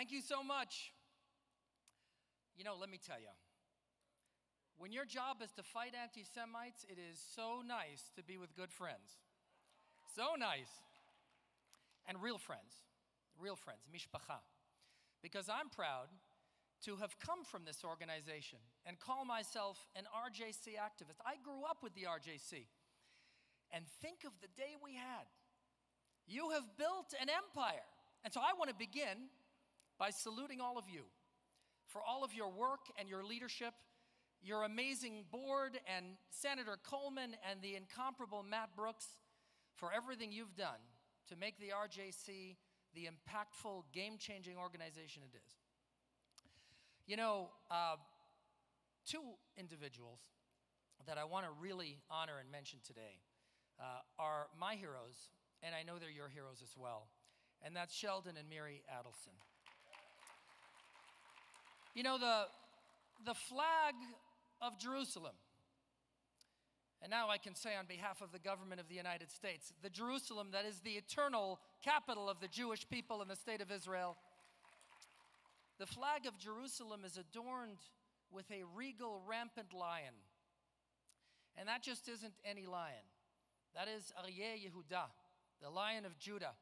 Thank you so much. You know, let me tell you, when your job is to fight anti-Semites, it is so nice to be with good friends. So nice. And real friends, mishpacha. Because I'm proud to have come from this organization and call myself an RJC activist. I grew up with the RJC. And think of the day we had. You have built an empire. And so I want to begin by saluting all of you for all of your work and your leadership, your amazing board, and Senator Coleman and the incomparable Matt Brooks for everything you've done to make the RJC the impactful, game-changing organization it is. You know, two individuals that I want to really honor and mention today are my heroes, and I know they're your heroes as well, and that's Sheldon and Mary Adelson. You know, the flag of Jerusalem, and now I can say on behalf of the government of the United States, the Jerusalem that is the eternal capital of the Jewish people in the state of Israel. The flag of Jerusalem is adorned with a regal, rampant lion. And that just isn't any lion. That is Aryeh Yehuda, the Lion of Judah,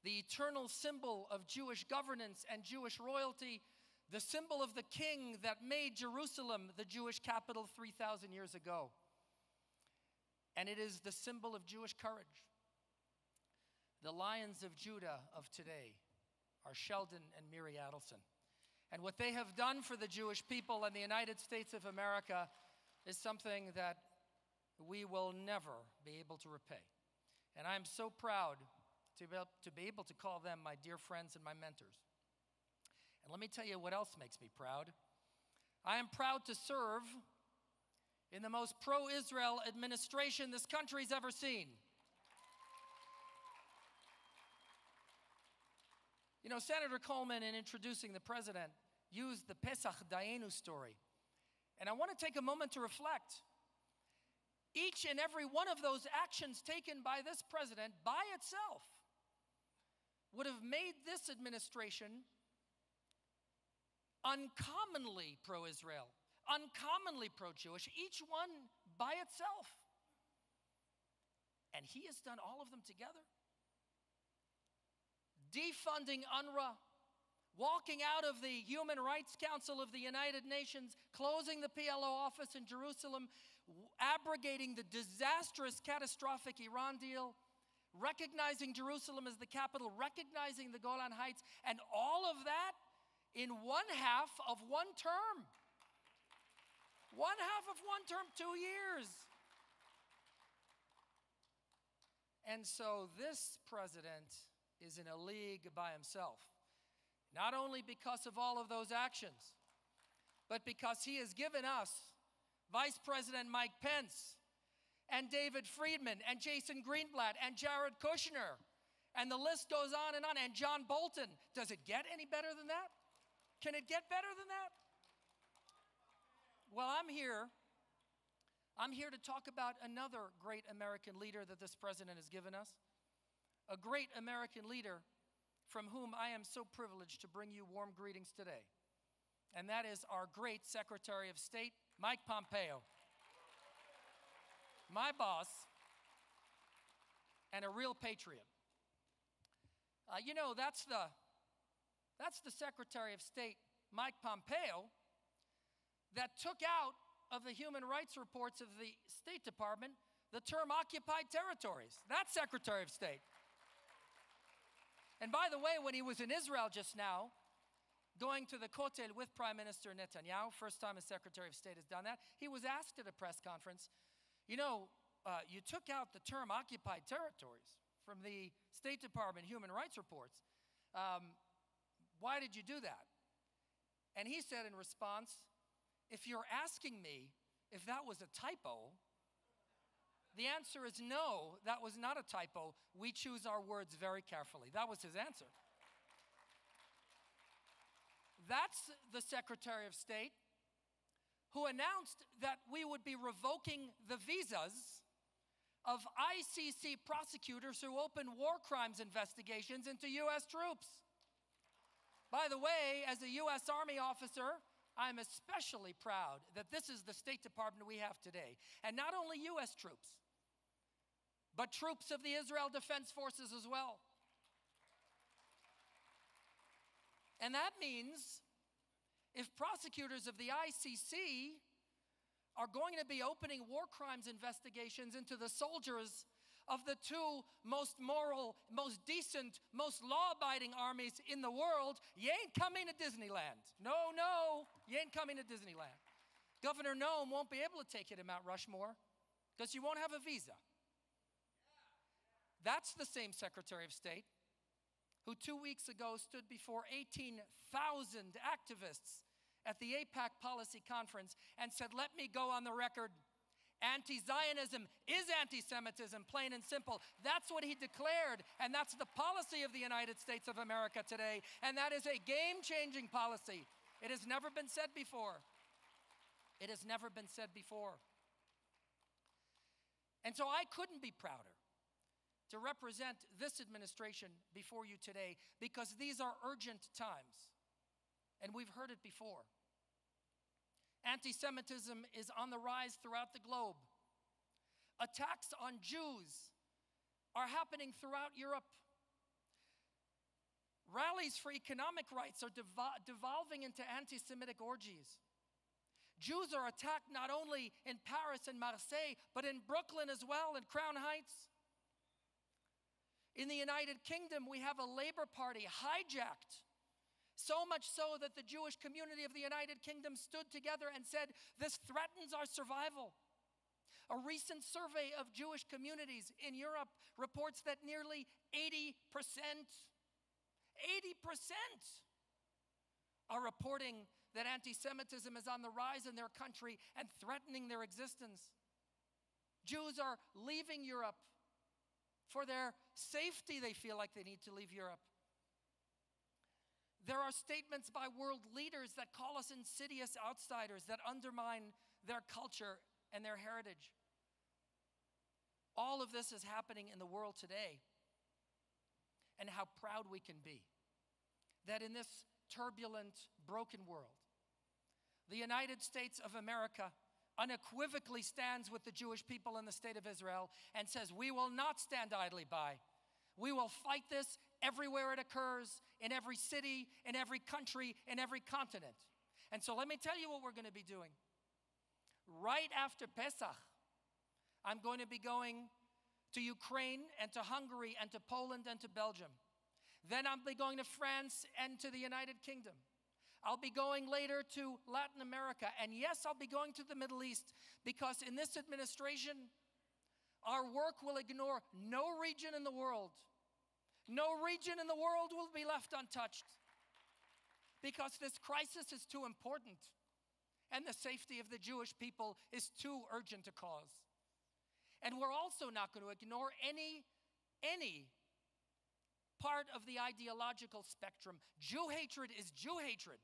the eternal symbol of Jewish governance and Jewish royalty, the symbol of the king that made Jerusalem the Jewish capital 3,000 years ago. And it is the symbol of Jewish courage. The lions of Judah of today are Sheldon and Mary Adelson. And what they have done for the Jewish people and the United States of America is something that we will never be able to repay. And I'm so proud to be able to call them my dear friends and my mentors. And let me tell you what else makes me proud. I am proud to serve in the most pro-Israel administration this country's ever seen. You know, Senator Coleman, in introducing the president, used the Pesach Dayenu story. And I want to take a moment to reflect. Each and every one of those actions taken by this president by itself would have made this administration uncommonly pro-Israel, uncommonly pro-Jewish, each one by itself. And he has done all of them together. Defunding UNRWA, walking out of the Human Rights Council of the United Nations, closing the PLO office in Jerusalem, abrogating the disastrous, catastrophic Iran deal, recognizing Jerusalem as the capital, recognizing the Golan Heights, and all of that in one half of one term. One half of one term, 2 years. And so this president is in a league by himself. Not only because of all of those actions, but because he has given us Vice President Mike Pence and David Friedman and Jason Greenblatt and Jared Kushner, and the list goes on, and John Bolton. Does it get any better than that? Can it get better than that? Well, I'm here to talk about another great American leader that this president has given us. A great American leader from whom I am so privileged to bring you warm greetings today. And that is our great Secretary of State, Mike Pompeo. My boss and a real patriot. You know, that's the Secretary of State, Mike Pompeo, that took out of the human rights reports of the State Department the term occupied territories. That's Secretary of State. And by the way, when he was in Israel just now, going to the Kotel with Prime Minister Netanyahu, first time a Secretary of State has done that, he was asked at a press conference, you know, you took out the term occupied territories from the State Department human rights reports. Why did you do that? And he said in response, if you're asking me if that was a typo, the answer is no, that was not a typo. We choose our words very carefully. That was his answer. That's the Secretary of State who announced that we would be revoking the visas of ICC prosecutors who open war crimes investigations into U.S. troops. By the way, as a U.S. Army officer, I'm especially proud that this is the State Department we have today. And not only U.S. troops, but troops of the Israel Defense Forces as well. And that means if prosecutors of the ICC are going to be opening war crimes investigations into the soldiers of the two most moral, most decent, most law-abiding armies in the world, you ain't coming to Disneyland. No, no, you ain't coming to Disneyland. Governor Noem won't be able to take you to Mount Rushmore because you won't have a visa. That's the same Secretary of State who 2 weeks ago stood before 18,000 activists at the AIPAC Policy Conference and said, let me go on the record. Anti-Zionism is anti-Semitism, plain and simple. That's what he declared, and that's the policy of the United States of America today, and that is a game-changing policy. It has never been said before. It has never been said before. And so I couldn't be prouder to represent this administration before you today because these are urgent times, and we've heard it before. Anti-Semitism is on the rise throughout the globe. Attacks on Jews are happening throughout Europe. Rallies for economic rights are devolving into anti-Semitic orgies. Jews are attacked not only in Paris and Marseille, but in Brooklyn as well, in Crown Heights. In the United Kingdom, we have a Labour Party hijacked. So much so that the Jewish community of the United Kingdom stood together and said, this threatens our survival. A recent survey of Jewish communities in Europe reports that nearly 80% are reporting that anti-Semitism is on the rise in their country and threatening their existence. Jews are leaving Europe. For their safety, they feel like they need to leave Europe. There are statements by world leaders that call us insidious outsiders, that undermine their culture and their heritage. All of this is happening in the world today. And how proud we can be that in this turbulent, broken world, the United States of America unequivocally stands with the Jewish people in the state of Israel and says, we will not stand idly by. We will fight this everywhere it occurs, in every city, in every country, in every continent. And so let me tell you what we're going to be doing. Right after Pesach, I'm going to be going to Ukraine and to Hungary and to Poland and to Belgium. Then I'll be going to France and to the United Kingdom. I'll be going later to Latin America. And yes, I'll be going to the Middle East because in this administration, our work will ignore no region in the world. No region in the world will be left untouched because this crisis is too important and the safety of the Jewish people is too urgent a cause. And we're also not going to ignore any part of the ideological spectrum. Jew hatred is Jew hatred.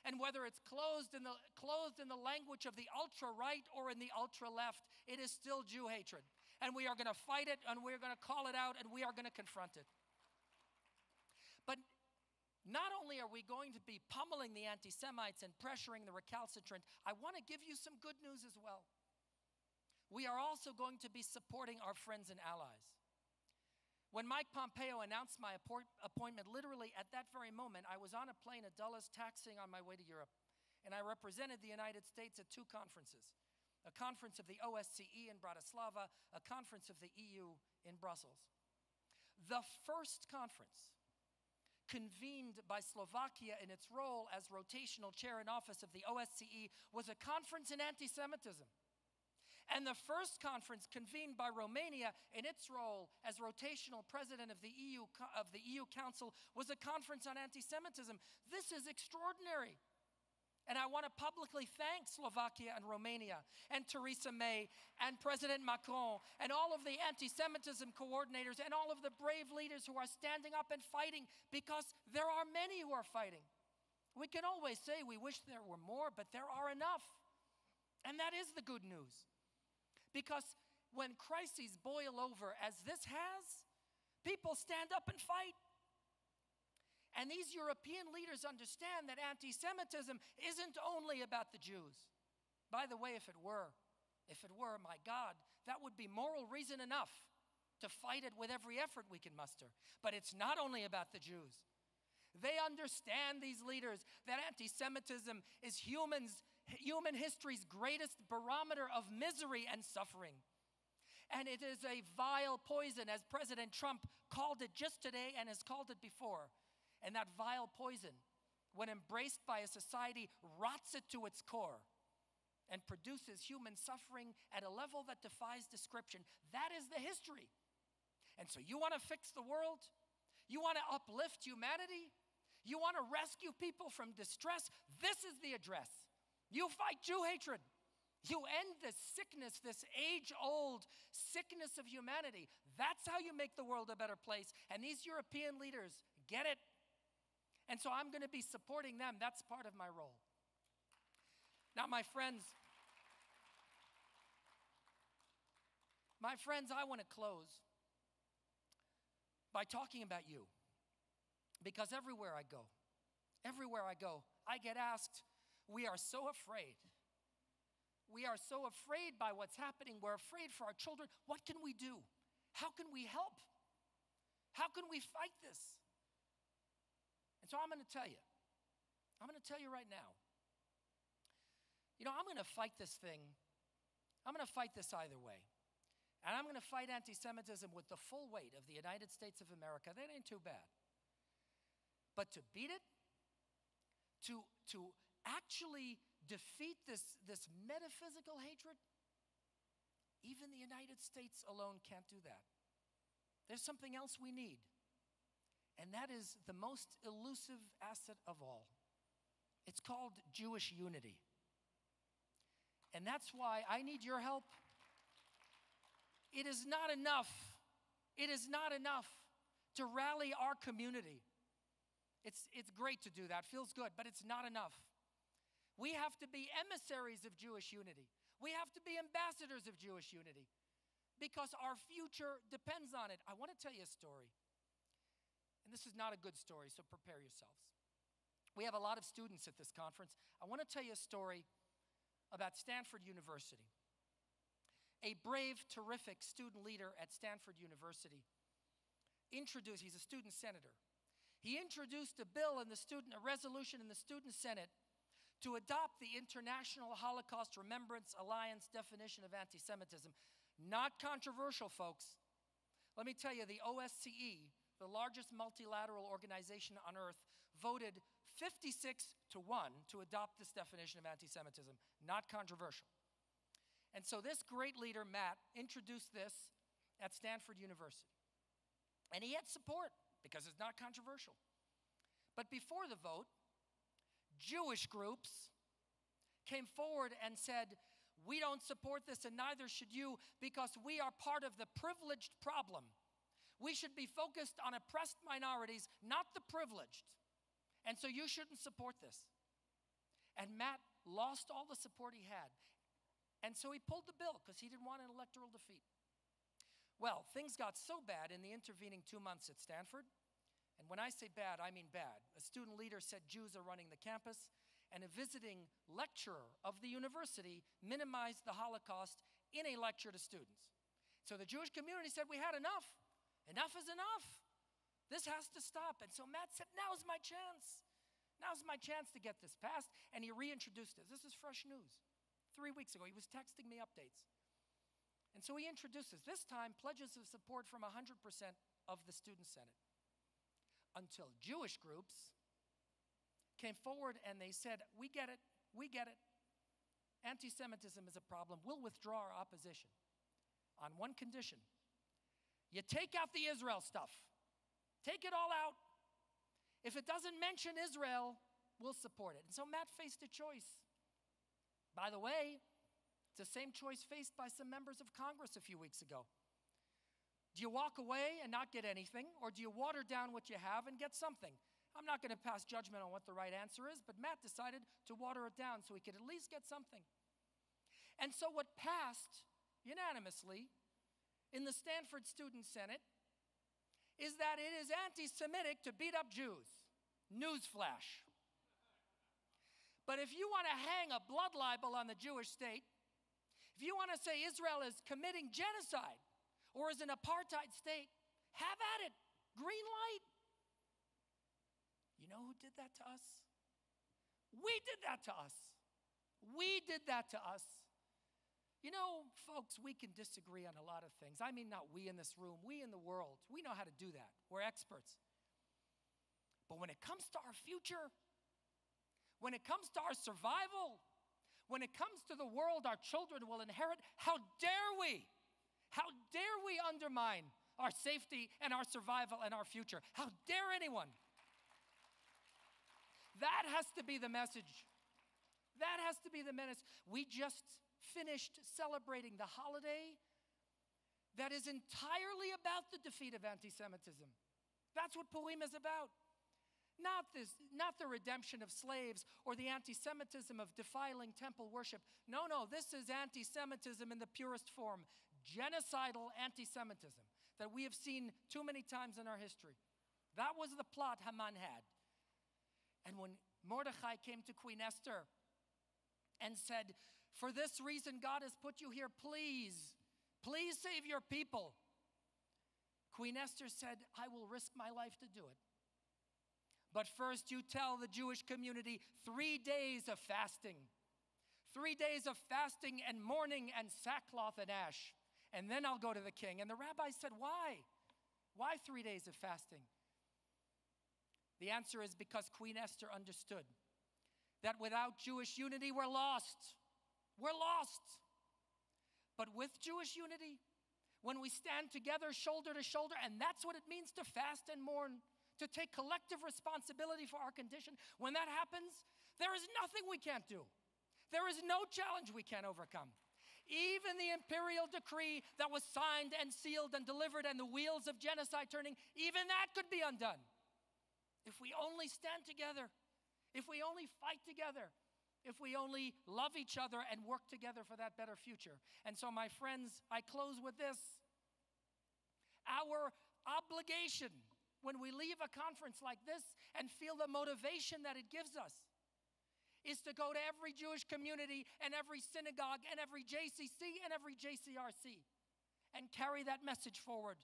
And whether it's clothed in the language of the ultra-right or in the ultra-left, it is still Jew hatred. And we are going to fight it, and we're going to call it out, and we are going to confront it. But not only are we going to be pummeling the anti-Semites and pressuring the recalcitrant, I want to give you some good news as well. We are also going to be supporting our friends and allies. When Mike Pompeo announced my appointment, literally at that very moment, I was on a plane at Dulles taxiing on my way to Europe. And I represented the United States at two conferences. A conference of the OSCE in Bratislava, a conference of the EU in Brussels. The first conference convened by Slovakia in its role as rotational chair in office of the OSCE was a conference in anti-Semitism. And the first conference convened by Romania in its role as rotational president of the EU Council was a conference on anti-Semitism. This is extraordinary. And I want to publicly thank Slovakia and Romania and Theresa May and President Macron and all of the anti-Semitism coordinators and all of the brave leaders who are standing up and fighting because there are many who are fighting. We can always say we wish there were more, but there are enough. And that is the good news. Because when crises boil over as this has, people stand up and fight. And these European leaders understand that anti-Semitism isn't only about the Jews. By the way, if it were, my God, that would be moral reason enough to fight it with every effort we can muster. But it's not only about the Jews. They understand, these leaders, that anti-Semitism is human history's greatest barometer of misery and suffering. And it is a vile poison, as President Trump called it just today and has called it before. And that vile poison, when embraced by a society, rots it to its core and produces human suffering at a level that defies description. That is the history. And so you want to fix the world? You want to uplift humanity? You want to rescue people from distress? This is the address. You fight Jew hatred. You end this sickness, this age-old sickness of humanity. That's how you make the world a better place. And these European leaders get it. And so I'm going to be supporting them. That's part of my role. Now, my friends, I want to close by talking about you. Because everywhere I go, I get asked, we are so afraid. We are so afraid by what's happening. We're afraid for our children. What can we do? How can we help? How can we fight this? And so I'm going to tell you. I'm going to tell you right now. You know, I'm going to fight this thing. I'm going to fight this either way. And I'm going to fight anti-Semitism with the full weight of the United States of America. That ain't too bad. But to beat it, to actually defeat this metaphysical hatred, even the United States alone can't do that. There's something else we need. And that is the most elusive asset of all. It's called Jewish unity. And that's why I need your help. It is not enough to rally our community. It's great to do that, feels good, but it's not enough. We have to be emissaries of Jewish unity. We have to be ambassadors of Jewish unity because our future depends on it. I want to tell you a story. And this is not a good story, so prepare yourselves. We have a lot of students at this conference. I want to tell you a story about Stanford University. A brave, terrific student leader at Stanford University he's a student senator. He introduced a resolution in the Student Senate to adopt the International Holocaust Remembrance Alliance definition of anti-Semitism. Not controversial, folks. Let me tell you, the OSCE, the largest multilateral organization on earth, voted 56-1 to adopt this definition of anti-Semitism. Not controversial. And so this great leader, Matt, introduced this at Stanford University. And he had support because it's not controversial. But before the vote, Jewish groups came forward and said, we don't support this and neither should you because we are part of the privileged problem. We should be focused on oppressed minorities, not the privileged. And so you shouldn't support this. And Matt lost all the support he had. And so he pulled the bill because he didn't want an electoral defeat. Well, things got so bad in the intervening 2 months at Stanford. And when I say bad, I mean bad. A student leader said Jews are running the campus, and a visiting lecturer of the university minimized the Holocaust in a lecture to students. So the Jewish community said, we had enough. Enough is enough. This has to stop. And so Matt said, now's my chance. Now's my chance to get this passed. And he reintroduced it. This is fresh news. 3 weeks ago, he was texting me updates. And so he introduces, this time, pledges of support from 100% of the Student Senate. Until Jewish groups came forward and they said, we get it. Anti-Semitism is a problem. We'll withdraw our opposition on one condition. You take out the Israel stuff. Take it all out. If it doesn't mention Israel, we'll support it. And so Matt faced a choice. By the way, it's the same choice faced by some members of Congress a few weeks ago. Do you walk away and not get anything, or do you water down what you have and get something? I'm not going to pass judgment on what the right answer is, but Matt decided to water it down so he could at least get something. And so what passed unanimously in the Stanford Student Senate is that it is anti-Semitic to beat up Jews. Newsflash. But if you want to hang a blood libel on the Jewish state, if you want to say Israel is committing genocide or is an apartheid state, have at it. Green light. You know who did that to us? We did that to us. We did that to us. You know, folks, we can disagree on a lot of things. I mean, not we in this room, we in the world. We know how to do that. We're experts. But when it comes to our future, when it comes to our survival, when it comes to the world our children will inherit, how dare we? How dare we undermine our safety and our survival and our future? How dare anyone? That has to be the message. That has to be the menace. We just finished celebrating the holiday that is entirely about the defeat of anti-Semitism. That's what Purim is about. Not the redemption of slaves or the anti-Semitism of defiling temple worship. No, this is anti-Semitism in the purest form. Genocidal anti-Semitism that we have seen too many times in our history. That was the plot Haman had. And when Mordechai came to Queen Esther and said, "For this reason God has put you here, please save your people," Queen Esther said, "I will risk my life to do it. But first you tell the Jewish community 3 days of fasting. 3 days of fasting and mourning and sackcloth and ash. And then I'll go to the king." And the rabbi said, "Why? Why 3 days of fasting?" The answer is because Queen Esther understood that without Jewish unity, we're lost. We're lost. But with Jewish unity, when we stand together shoulder to shoulder, and that's what it means to fast and mourn, to take collective responsibility for our condition, when that happens, there is nothing we can't do. There is no challenge we can't overcome. Even the imperial decree that was signed and sealed and delivered and the wheels of genocide turning, even that could be undone. If we only stand together, if we only fight together, if we only love each other and work together for that better future. And so, my friends, I close with this. Our obligation when we leave a conference like this and feel the motivation that it gives us is to go to every Jewish community and every synagogue and every JCC and every JCRC and carry that message forward.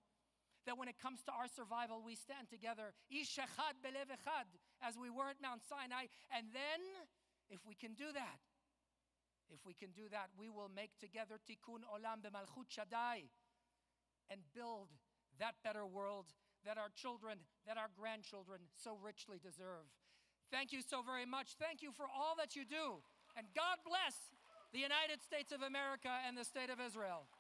That when it comes to our survival, we stand together, ish echad belev echad, as we were at Mount Sinai. And then, if we can do that, we will make together tikkun olam b'malchut Shaddai and build that better world that our children, that our grandchildren so richly deserve. Thank you so very much. Thank you for all that you do. And God bless the United States of America and the state of Israel.